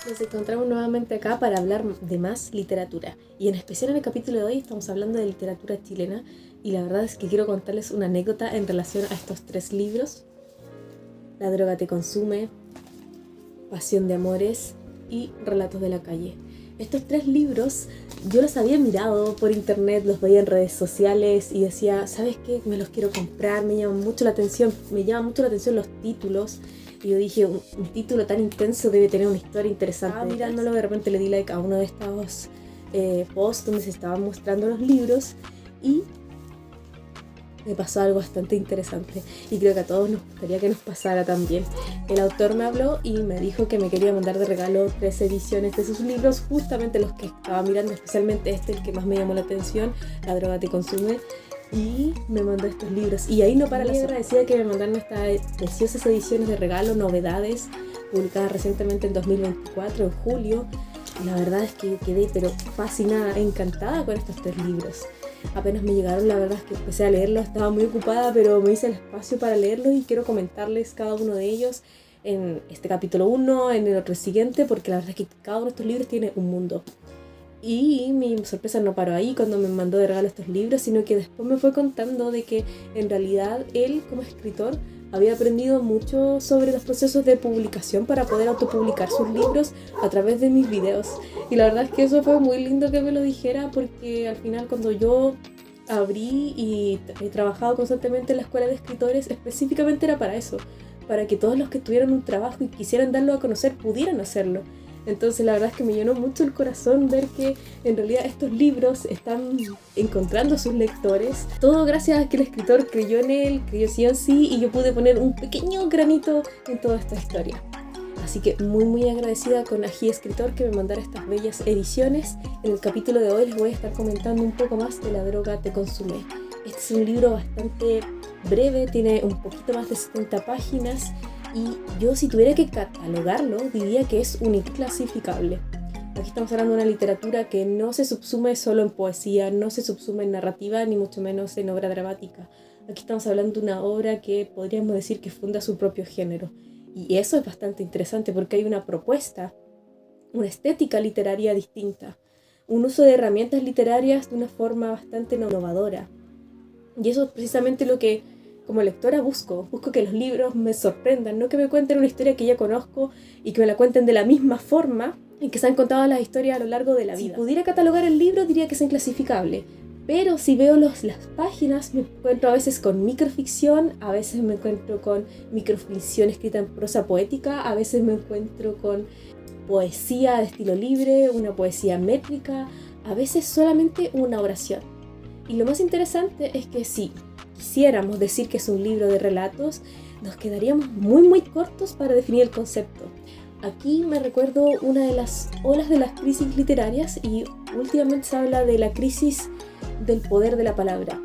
Nos encontramos nuevamente acá para hablar de más literatura. Y en especial en el capítulo de hoy estamos hablando de literatura chilena. Y la verdad es que quiero contarles una anécdota en relación a estos 3 libros. La droga te consume, Pasión de amores y Relatos de la calle. Estos 3 libros yo los había mirado por internet, los veía en redes sociales y decía, ¿sabes qué? Me los quiero comprar, me llaman mucho la atención los títulos. Y yo dije, un título tan intenso debe tener una historia interesante. Estaba mirándolo, de repente le di like a uno de estos posts donde se estaban mostrando los libros y me pasó algo bastante interesante y creo que a todos nos gustaría que nos pasara también. El autor me habló y me dijo que me quería mandar de regalo 3 ediciones de sus libros, justamente los que estaba mirando, especialmente el que más me llamó la atención, La droga te consume, y me mandó estos libros. Y ahí no para, les agradecida que me mandaron estas preciosas ediciones de regalo, novedades, publicadas recientemente en 2024, en julio. Y la verdad es que quedé pero fascinada, encantada con estos 3 libros. Apenas me llegaron, la verdad es que empecé a leerlos, estaba muy ocupada, pero me hice el espacio para leerlos y quiero comentarles cada uno de ellos en este capítulo 1, en el otro siguiente, porque la verdad es que cada uno de estos libros tiene un mundo. Y mi sorpresa no paró ahí cuando me mandó de regalo estos libros, sino que después me fue contando de que en realidad él, como escritor, había aprendido mucho sobre los procesos de publicación para poder autopublicar sus libros a través de mis videos. Y la verdad es que eso fue muy lindo que me lo dijera, porque al final cuando yo abrí y he trabajado constantemente en la escuela de escritores, específicamente era para eso, para que todos los que tuvieran un trabajo y quisieran darlo a conocer pudieran hacerlo. Entonces la verdad es que me llenó mucho el corazón ver que en realidad estos libros están encontrando a sus lectores. Todo gracias a que el escritor creyó en él, creyó sí en sí, y yo pude poner un pequeño granito en toda esta historia. Así que muy agradecida con Ají Escritor que me mandara estas bellas ediciones. En el capítulo de hoy les voy a estar comentando un poco más de La droga te consume. Este es un libro bastante breve, tiene un poquito más de 70 páginas. Y yo, si tuviera que catalogarlo, diría que es un inclasificable. Aquí estamos hablando de una literatura que no se subsume solo en poesía, no se subsume en narrativa, ni mucho menos en obra dramática. Aquí estamos hablando de una obra que podríamos decir que funda su propio género. Y eso es bastante interesante porque hay una propuesta, una estética literaria distinta, un uso de herramientas literarias de una forma bastante innovadora. Y eso es precisamente lo que como lectora busco que los libros me sorprendan, no que me cuenten una historia que ya conozco y que me la cuenten de la misma forma en que se han contado las historias a lo largo de la vida. Si pudiera catalogar el libro diría que es inclasificable, pero si veo las páginas me encuentro a veces con microficción, a veces me encuentro con microficción escrita en prosa poética, a veces me encuentro con poesía de estilo libre, una poesía métrica, a veces solamente una oración. Y lo más interesante es que si quisiéramos decir que es un libro de relatos, nos quedaríamos muy cortos para definir el concepto. Aquí me recuerdo una de las olas de las crisis literarias y últimamente se habla de la crisis del poder de la palabra.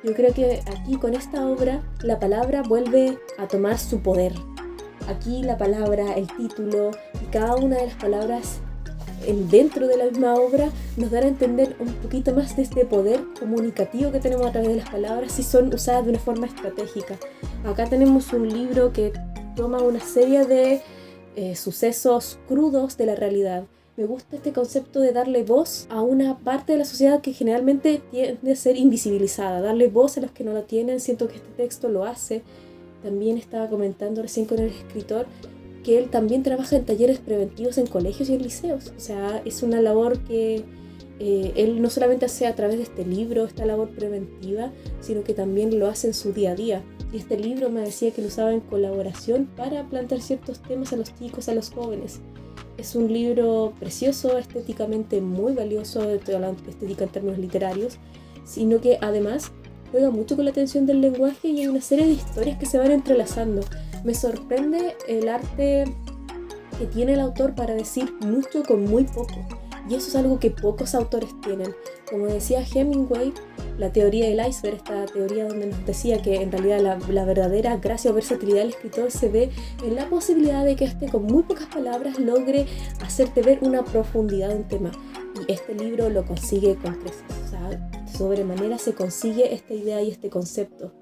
Yo creo que aquí con esta obra la palabra vuelve a tomar su poder. Aquí la palabra, el título y cada una de las palabras dentro de la misma obra nos dará a entender un poquito más de este poder comunicativo que tenemos a través de las palabras si son usadas de una forma estratégica. Acá tenemos un libro que toma una serie de sucesos crudos de la realidad. Me gusta este concepto de darle voz a una parte de la sociedad que generalmente tiende a ser invisibilizada, darle voz a los que no lo tienen. Siento que este texto lo hace. También estaba comentando recién con el escritor que él también trabaja en talleres preventivos en colegios y en liceos. O sea, es una labor que él no solamente hace a través de este libro, esta labor preventiva, sino que también lo hace en su día a día. Y este libro me decía que lo usaba en colaboración para plantear ciertos temas a los chicos, a los jóvenes. Es un libro precioso, estéticamente muy valioso, estoy hablando de estética en términos literarios, sino que además juega mucho con la tensión del lenguaje y hay una serie de historias que se van entrelazando. Me sorprende el arte que tiene el autor para decir mucho con muy poco. Y eso es algo que pocos autores tienen. Como decía Hemingway, la teoría del iceberg, esta teoría donde nos decía que en realidad la verdadera gracia o versatilidad del escritor se ve en la posibilidad de que con muy pocas palabras logre hacerte ver una profundidad de un tema. Y este libro lo consigue con creces. O sea, de sobremanera se consigue esta idea y este concepto.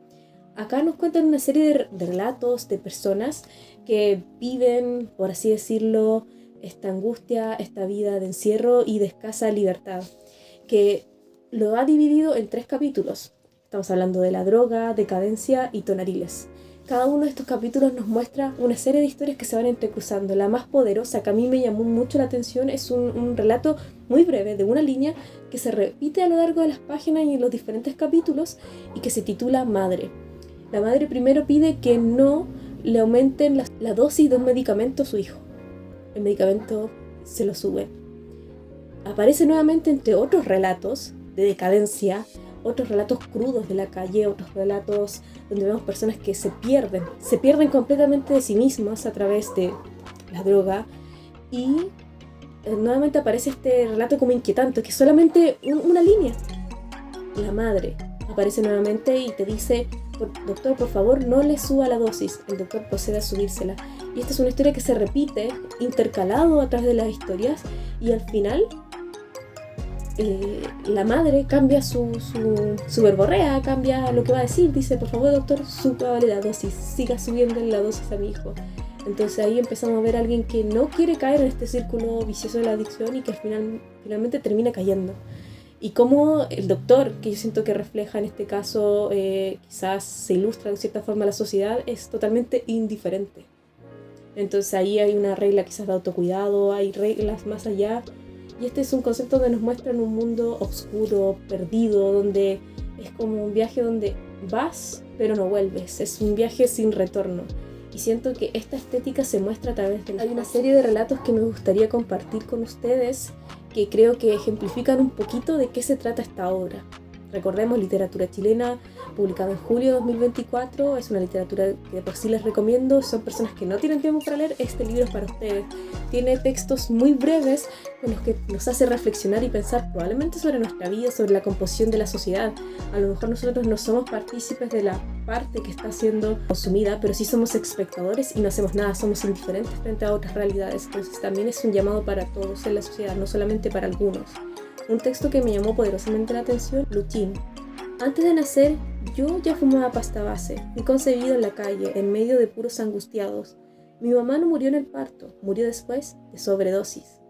Acá nos cuentan una serie de relatos de personas que viven, por así decirlo, esta angustia, esta vida de encierro y de escasa libertad, que lo ha dividido en 3 capítulos. Estamos hablando de la droga, decadencia y Tonariles. Cada uno de estos capítulos nos muestra una serie de historias que se van entrecruzando. La más poderosa, que a mí me llamó mucho la atención, es un relato muy breve, de una línea, que se repite a lo largo de las páginas y en los diferentes capítulos, y que se titula Madre. La madre primero pide que no le aumenten la dosis de un medicamento a su hijo. El medicamento se lo sube. Aparece nuevamente entre otros relatos de decadencia, otros relatos crudos de la calle, otros relatos donde vemos personas que se pierden completamente de sí mismas a través de la droga, y nuevamente aparece este relato como inquietante, que es solamente una línea. La madre aparece nuevamente y te dice: doctor, por favor, no le suba la dosis. El doctor procede a subírsela. Y esta es una historia que se repite, intercalado a través de las historias, y al final la madre cambia su verborrea, cambia lo que va a decir. Dice: por favor, doctor, súbale la dosis, siga subiendo la dosis a mi hijo. Entonces ahí empezamos a ver a alguien que no quiere caer en este círculo vicioso de la adicción y que finalmente termina cayendo. Y cómo el doctor, que yo siento que refleja en este caso, quizás se ilustra de cierta forma la sociedad, es totalmente indiferente. Entonces ahí hay una regla quizás de autocuidado, hay reglas más allá. Y este es un concepto donde nos muestran un mundo oscuro, perdido, donde es como un viaje donde vas, pero no vuelves. Es un viaje sin retorno. Y siento que esta estética se muestra a través de... Hay una serie de relatos que me gustaría compartir con ustedes, que creo que ejemplifican un poquito de qué se trata esta obra. Recordemos, literatura chilena, publicada en julio de 2024. Es una literatura que de por sí les recomiendo. Son personas que no tienen tiempo para leer, este libro es para ustedes. Tiene textos muy breves con los que nos hace reflexionar y pensar probablemente sobre nuestra vida, sobre la composición de la sociedad. A lo mejor nosotros no somos partícipes de la parte que está siendo consumida, pero sí somos espectadores y no hacemos nada, somos indiferentes frente a otras realidades. Entonces también es un llamado para todos en la sociedad, no solamente para algunos. Un texto que me llamó poderosamente la atención: Luchín. Antes de nacer, yo ya fumaba pasta base. Fui concebido en la calle, en medio de puros angustiados. Mi mamá no murió en el parto, murió después de sobredosis.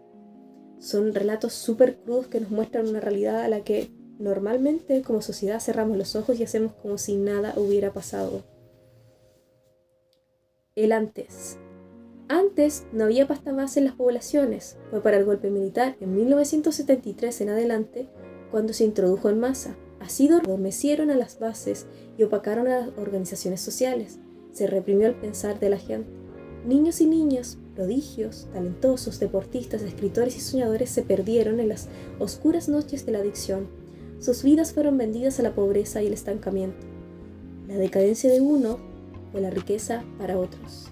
Son relatos súper crudos que nos muestran una realidad a la que normalmente como sociedad cerramos los ojos y hacemos como si nada hubiera pasado. El antes. Antes no había pasta base en las poblaciones. Fue para el golpe militar en 1973 en adelante cuando se introdujo en masa. Así adormecieron a las bases y opacaron a las organizaciones sociales. Se reprimió el pensar de la gente. Niños y niñas, prodigios, talentosos, deportistas, escritores y soñadores se perdieron en las oscuras noches de la adicción. Sus vidas fueron vendidas a la pobreza y el estancamiento. La decadencia de uno fue la riqueza para otros.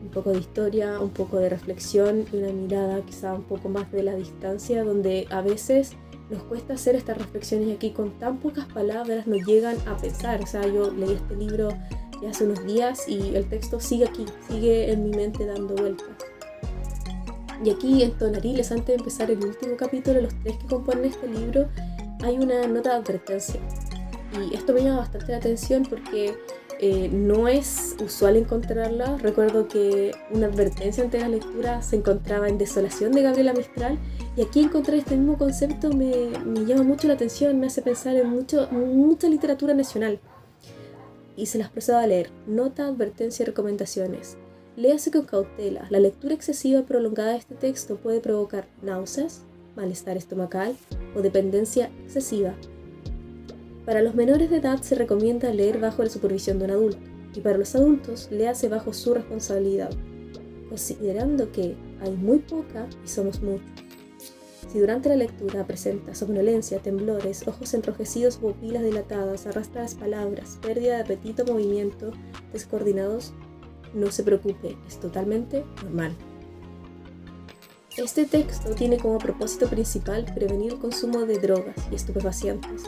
Un poco de historia, un poco de reflexión y una mirada quizá un poco más de la distancia, donde a veces nos cuesta hacer estas reflexiones y aquí con tan pocas palabras nos llegan a pensar. O sea, yo leí este libro ya hace unos días y el texto sigue aquí, sigue en mi mente dando vueltas. Y aquí en Tonariles, antes de empezar el último capítulo, los 3 que componen este libro, hay una nota de advertencia. Y esto me llama bastante la atención porque no es usual encontrarla. Recuerdo que una advertencia ante la lectura se encontraba en Desolación de Gabriela Mistral, y aquí encontrar este mismo concepto me llama mucho la atención, me hace pensar en mucha literatura nacional. Y se las procedo a leer. Nota, advertencia y recomendaciones. Léase con cautela. La lectura excesiva y prolongada de este texto puede provocar náuseas, malestar estomacal o dependencia excesiva. Para los menores de edad se recomienda leer bajo la supervisión de un adulto, y para los adultos léase bajo su responsabilidad, considerando que hay muy poca y somos muchos. Si durante la lectura presenta somnolencia, temblores, ojos enrojecidos, pupilas dilatadas, arrastradas palabras, pérdida de apetito, movimiento descoordinados, no se preocupe, es totalmente normal. Este texto tiene como propósito principal prevenir el consumo de drogas y estupefacientes.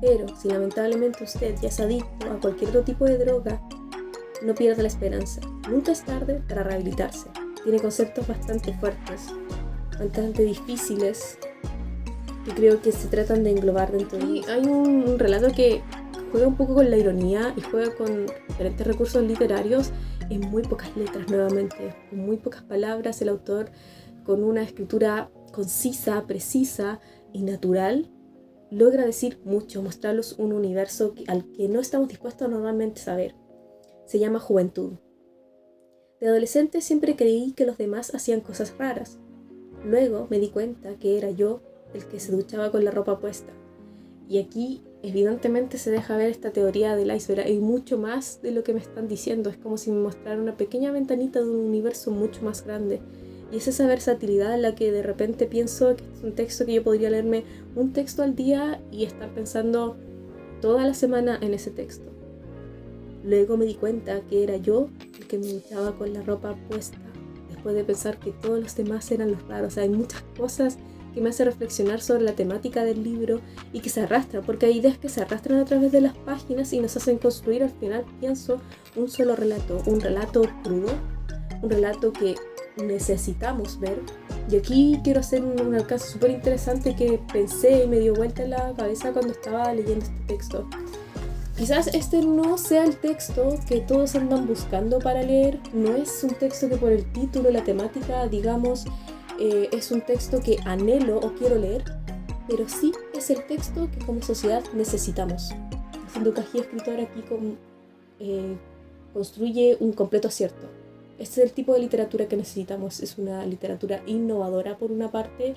Pero si lamentablemente usted ya es adicto a cualquier otro tipo de droga, no pierda la esperanza. Nunca es tarde para rehabilitarse. Tiene conceptos bastante fuertes, bastante difíciles, que creo que se tratan de englobar dentro de... Y hay un relato que juega un poco con la ironía y juega con diferentes recursos literarios en muy pocas letras nuevamente, con muy pocas palabras. El autor, con una escritura concisa, precisa y natural, logra decir mucho, mostrarnos un universo al que no estamos dispuestos a normalmente saber. Se llama Juventud. De adolescente siempre creí que los demás hacían cosas raras. Luego me di cuenta que era yo el que se duchaba con la ropa puesta. Y aquí evidentemente se deja ver esta teoría del iceberg. Hay mucho más de lo que me están diciendo. Es como si me mostraran una pequeña ventanita de un universo mucho más grande. Y es esa versatilidad en la que de repente pienso que es un texto que yo podría leerme un texto al día y estar pensando toda la semana en ese texto. Luego me di cuenta que era yo el que me duchaba con la ropa puesta, después de pensar que todos los demás eran los raros. O sea, hay muchas cosas que me hacen reflexionar sobre la temática del libro y que se arrastran, porque hay ideas que se arrastran a través de las páginas y nos hacen construir al final, pienso, un solo relato, un relato crudo, un relato que necesitamos ver. Y aquí quiero hacer un alcance súper interesante que pensé y me dio vuelta en la cabeza cuando estaba leyendo este texto. Quizás este no sea el texto que todos andan buscando para leer, no es un texto que por el título, la temática, digamos, es un texto que anhelo o quiero leer, pero sí es el texto que como sociedad necesitamos. Haciendo Cají, escritor, aquí construye un completo acierto. Este es el tipo de literatura que necesitamos, es una literatura innovadora por una parte,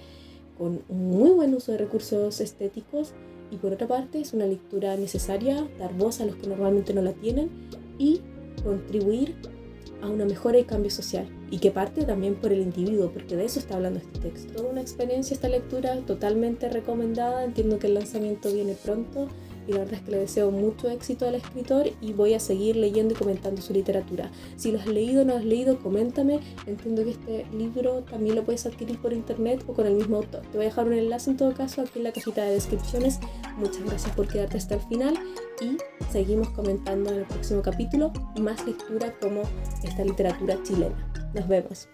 con muy buen uso de recursos estéticos, y por otra parte es una lectura necesaria, dar voz a los que normalmente no la tienen y contribuir a una mejora y cambio social, y que parte también por el individuo, porque de eso está hablando este texto. Toda una experiencia esta lectura, totalmente recomendada. Entiendo que el lanzamiento viene pronto y la verdad es que le deseo mucho éxito al escritor y voy a seguir leyendo y comentando su literatura. Si lo has leído o no has leído, coméntame. Entiendo que este libro también lo puedes adquirir por internet o con el mismo autor. Te voy a dejar un enlace en todo caso aquí en la cajita de descripciones. Muchas gracias por quedarte hasta el final y seguimos comentando en el próximo capítulo más lectura como esta literatura chilena. Nos vemos.